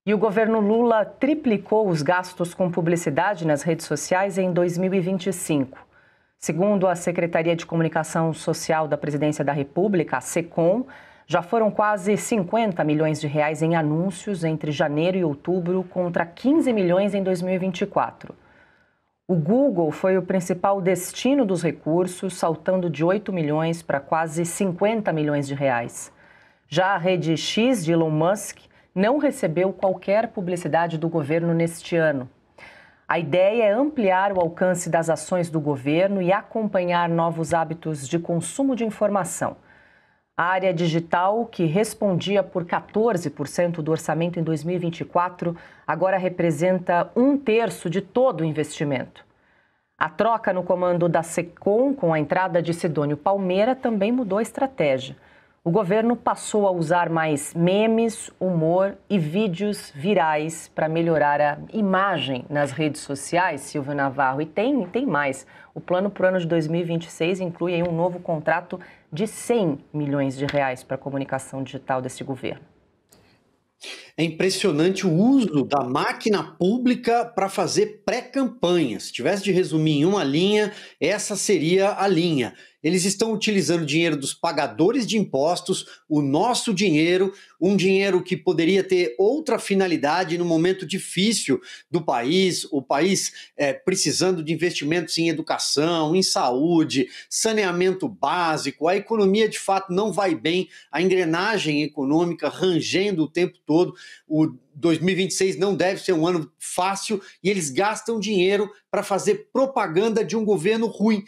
E o governo Lula triplicou os gastos com publicidade nas redes sociais em 2025. Segundo a Secretaria de Comunicação Social da Presidência da República, a SECOM, já foram quase 50 milhões de reais em anúncios entre janeiro e outubro, contra 15 milhões em 2024. O Google foi o principal destino dos recursos, saltando de 8 milhões para quase 50 milhões de reais. Já a rede X de Elon Musk não recebeu qualquer publicidade do governo neste ano. A ideia é ampliar o alcance das ações do governo e acompanhar novos hábitos de consumo de informação. A área digital, que respondia por 14% do orçamento em 2024, agora representa 1/3 de todo o investimento. A troca no comando da SECOM, com a entrada de Sidônio Palmeira, também mudou a estratégia. O governo passou a usar mais memes, humor e vídeos virais para melhorar a imagem nas redes sociais, Silvio Navarro. E tem mais. O plano para o ano de 2026 inclui aí um novo contrato de 100 milhões de reais para a comunicação digital desse governo. É impressionante o uso da máquina pública para fazer pré-campanha. Se tivesse de resumir em uma linha, essa seria a linha. Eles estão utilizando o dinheiro dos pagadores de impostos, o nosso dinheiro, um dinheiro que poderia ter outra finalidade no momento difícil do país, o país precisando de investimentos em educação, em saúde, saneamento básico, a economia de fato não vai bem, a engrenagem econômica rangendo o tempo todo, o 2026 não deve ser um ano fácil e eles gastam dinheiro para fazer propaganda de um governo ruim.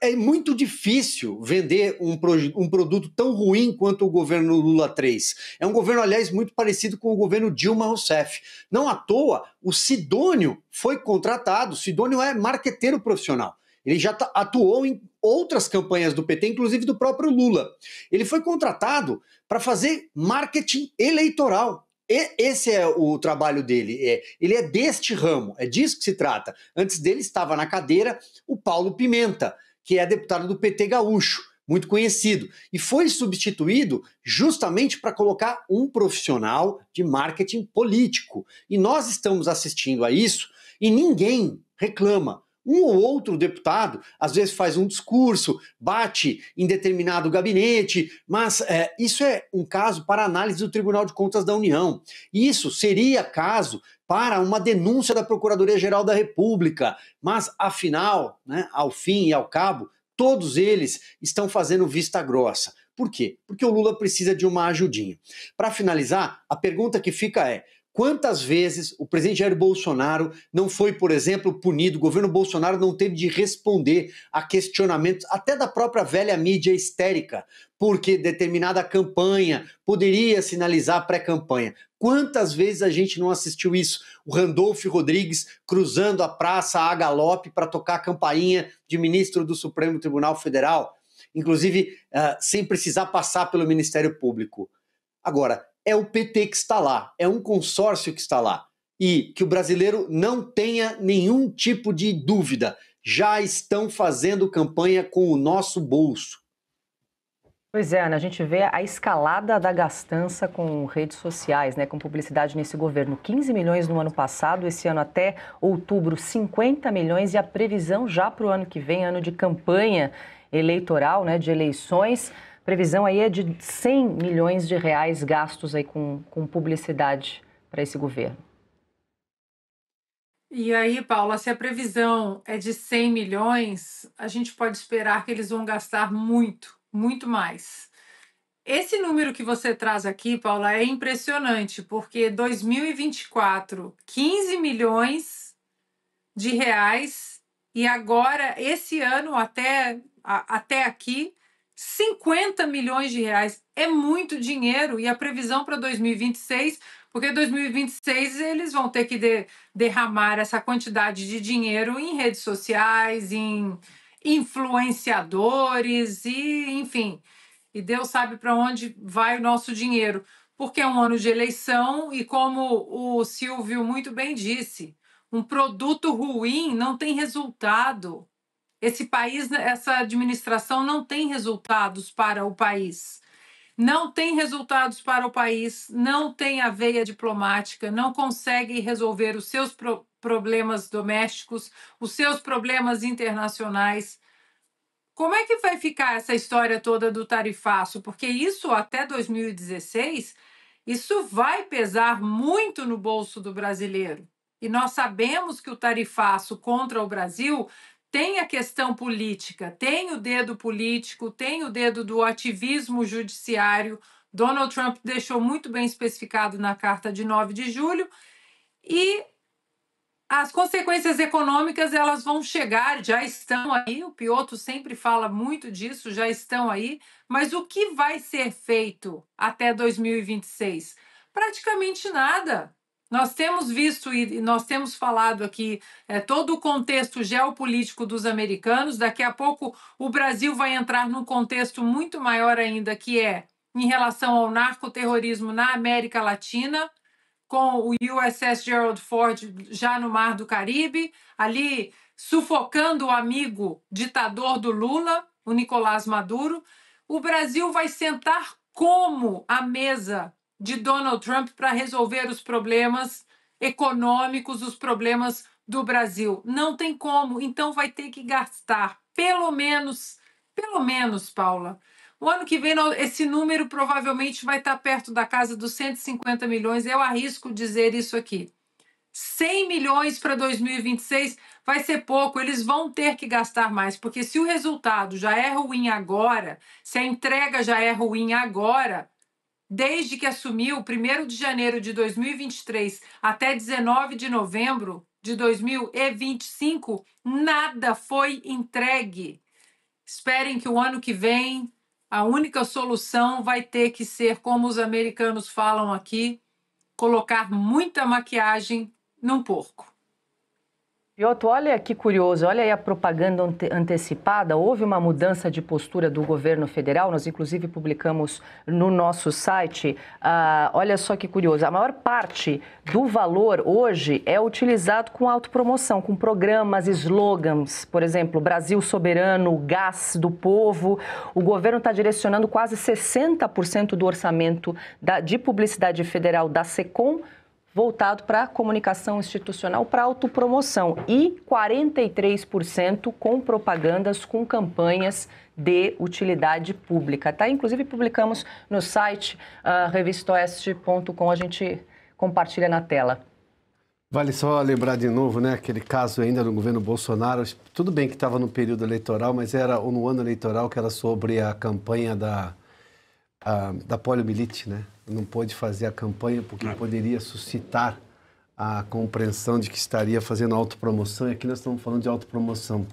É muito difícil vender um produto tão ruim quanto o governo Lula 3. É um governo, aliás, muito parecido com o governo Dilma Rousseff. Não à toa, o Sidônio foi contratado. O Sidônio é marqueteiro profissional. Ele já atuou em outras campanhas do PT, inclusive do próprio Lula. Ele foi contratado para fazer marketing eleitoral. Esse é o trabalho dele. Ele é deste ramo, é disso que se trata. Antes dele estava na cadeira o Paulo Pimenta, que é deputado do PT gaúcho, muito conhecido, e foi substituído justamente para colocar um profissional de marketing político. E nós estamos assistindo a isso e ninguém reclama. Um ou outro deputado, às vezes faz um discurso, bate em determinado gabinete, mas isso é um caso para análise do Tribunal de Contas da União. Isso seria caso para uma denúncia da Procuradoria-Geral da República, mas afinal, ao fim e ao cabo, todos eles estão fazendo vista grossa. Por quê? Porque o Lula precisa de uma ajudinha. Para finalizar, a pergunta que fica é: quantas vezes o presidente Jair Bolsonaro não foi, por exemplo, punido? O governo Bolsonaro não teve de responder a questionamentos até da própria velha mídia histérica, porque determinada campanha poderia sinalizar pré-campanha. Quantas vezes a gente não assistiu isso? O Randolfo Rodrigues cruzando a praça a galope para tocar a campainha de ministro do Supremo Tribunal Federal, inclusive sem precisar passar pelo Ministério Público. Agora, é o PT que está lá, é um consórcio que está lá. E que o brasileiro não tenha nenhum tipo de dúvida, já estão fazendo campanha com o nosso bolso. Pois é, Ana, a gente vê a escalada da gastança com redes sociais, com publicidade nesse governo. 15 milhões no ano passado, esse ano até outubro 50 milhões e a previsão já para o ano que vem, ano de campanha eleitoral, de eleições, previsão aí é de 100 milhões de reais gastos aí com publicidade para esse governo. E aí, Paula, se a previsão é de 100 milhões, a gente pode esperar que eles vão gastar muito, muito mais. Esse número que você traz aqui, Paula, é impressionante, porque 2024, 15 milhões de reais, e agora, esse ano, até aqui, 50 milhões de reais. É muito dinheiro, e a previsão para 2026, porque 2026 eles vão ter que derramar essa quantidade de dinheiro em redes sociais, em influenciadores, e enfim, e Deus sabe para onde vai o nosso dinheiro, porque é um ano de eleição e, como o Silvio muito bem disse, um produto ruim não tem resultado. Esse país, essa administração não tem resultados para o país. não tem resultados para o país, não tem a veia diplomática, não consegue resolver os seus problemas domésticos, os seus problemas internacionais. Como é que vai ficar essa história toda do tarifaço? Porque isso até 2016, isso vai pesar muito no bolso do brasileiro. E nós sabemos que o tarifaço contra o Brasil tem a questão política, tem o dedo político, tem o dedo do ativismo judiciário. Donald Trump deixou muito bem especificado na carta de 9 de julho. E as consequências econômicas, elas vão chegar, já estão aí, o Piotr sempre fala muito disso, já estão aí, mas o que vai ser feito até 2026? Praticamente nada. Nós temos visto e nós temos falado aqui todo o contexto geopolítico dos americanos. Daqui a pouco o Brasil vai entrar num contexto muito maior ainda, que é em relação ao narcoterrorismo na América Latina, com o USS Gerald Ford já no Mar do Caribe, ali sufocando o amigo ditador do Lula, o Nicolás Maduro. O Brasil vai sentar como à mesa de Donald Trump para resolver os problemas econômicos, os problemas do Brasil. Não tem como, então vai ter que gastar pelo menos, Paula, o ano que vem, esse número provavelmente vai estar perto da casa dos 150 milhões. Eu arrisco dizer isso aqui. 100 milhões para 2026 vai ser pouco. Eles vão ter que gastar mais, porque se o resultado já é ruim agora, se a entrega já é ruim agora, desde que assumiu 1º de janeiro de 2023 até 19 de novembro de 2025, nada foi entregue. Esperem que o ano que vem a única solução vai ter que ser, como os americanos falam aqui, colocar muita maquiagem num porco. Piotr, olha que curioso, olha aí a propaganda antecipada. Houve uma mudança de postura do governo federal, nós inclusive publicamos no nosso site. Olha só que curioso, a maior parte do valor hoje é utilizado com autopromoção, com programas, slogans, por exemplo, Brasil Soberano, Gás do Povo. O governo está direcionando quase 60% do orçamento de publicidade federal da SECOM voltado para a comunicação institucional, para autopromoção, e 43% com propagandas, com campanhas de utilidade pública. Tá? Inclusive, publicamos no site revistaoeste.com, a gente compartilha na tela. Vale só lembrar de novo, né, aquele caso ainda no governo Bolsonaro, tudo bem que estava no período eleitoral, mas era no ano eleitoral, que era sobre a campanha da poliomielite, né? Não pôde fazer a campanha porque poderia suscitar a compreensão de que estaria fazendo autopromoção, e aqui nós estamos falando de autopromoção.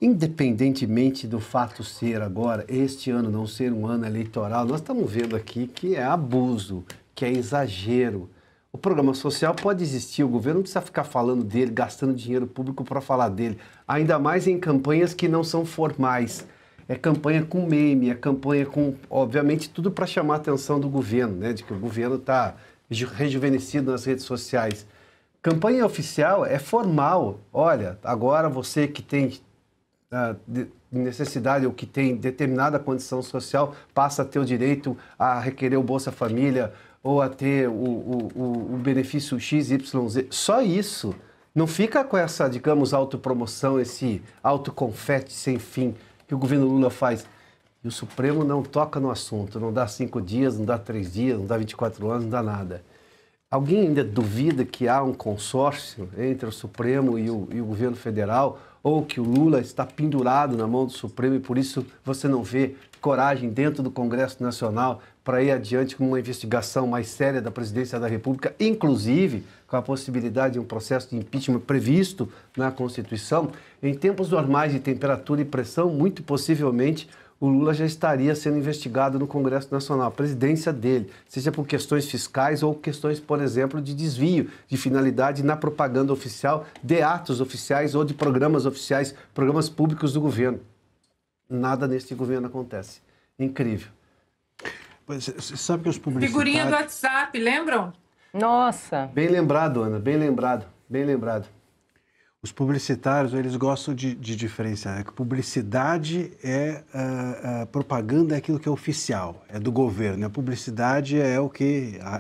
Independentemente do fato ser agora, este ano não ser um ano eleitoral, nós estamos vendo aqui que é abuso, que é exagero. O programa social pode existir, o governo não precisa ficar falando dele, gastando dinheiro público para falar dele, ainda mais em campanhas que não são formais. É campanha com meme, é campanha com, obviamente, tudo para chamar a atenção do governo, né? De que o governo está rejuvenescido nas redes sociais. Campanha oficial é formal. Olha, agora você que tem necessidade ou que tem determinada condição social passa a ter o direito a requerer o Bolsa Família ou a ter o benefício XYZ. Só isso. Não fica com essa, digamos, autopromoção, esse autoconfete sem fim que o governo Lula faz. E o Supremo não toca no assunto, não dá 5 dias, não dá 3 dias, não dá 24 anos, não dá nada. Alguém ainda duvida que há um consórcio entre o Supremo e o governo federal, ou que o Lula está pendurado na mão do Supremo e por isso você não vê coragem dentro do Congresso Nacional para ir adiante com uma investigação mais séria da Presidência da República, inclusive com a possibilidade de um processo de impeachment previsto na Constituição? Em tempos normais de temperatura e pressão, muito possivelmente o Lula já estaria sendo investigado no Congresso Nacional, a presidência dele, seja por questões fiscais ou questões, por exemplo, de desvio de finalidade na propaganda oficial, de atos oficiais ou de programas oficiais, programas públicos do governo. Nada neste governo acontece. Incrível. Você sabe que os publicitários... Figurinha do WhatsApp, lembram? Nossa! Bem lembrado, Ana, bem lembrado, bem lembrado. Os publicitários, eles gostam de diferenciar, né? Que publicidade propaganda é aquilo que é oficial, é do governo. A publicidade é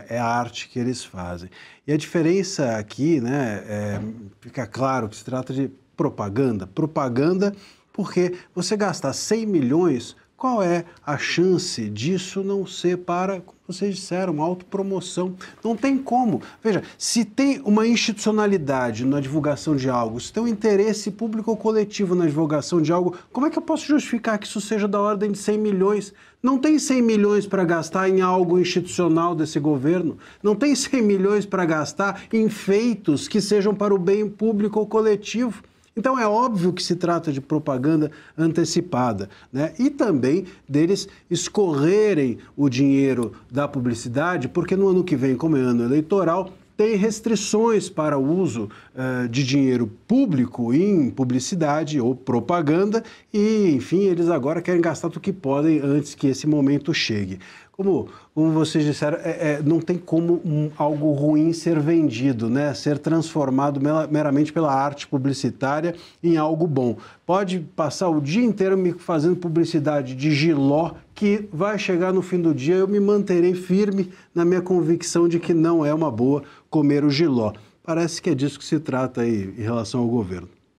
é a arte que eles fazem. E a diferença aqui, né, fica claro que se trata de propaganda. Propaganda porque você gastar 100 milhões, qual é a chance disso não ser para, como vocês disseram, uma autopromoção? Não tem como. Veja, se tem uma institucionalidade na divulgação de algo, se tem um interesse público ou coletivo na divulgação de algo, como é que eu posso justificar que isso seja da ordem de 100 milhões? Não tem 100 milhões para gastar em algo institucional desse governo. Não tem 100 milhões para gastar em feitos que sejam para o bem público ou coletivo. Então é óbvio que se trata de propaganda antecipada, né? E também deles escorrerem o dinheiro da publicidade, porque no ano que vem, como é ano eleitoral, tem restrições para o uso de dinheiro público em publicidade ou propaganda e, enfim, eles agora querem gastar tudo que podem antes que esse momento chegue. Como vocês disseram, não tem como algo ruim ser vendido, né? Ser transformado meramente pela arte publicitária em algo bom. Pode passar o dia inteiro me fazendo publicidade de jiló, que vai chegar no fim do dia, eu me manterei firme na minha convicção de que não é uma boa comer o jiló. Parece que é disso que se trata aí em relação ao governo.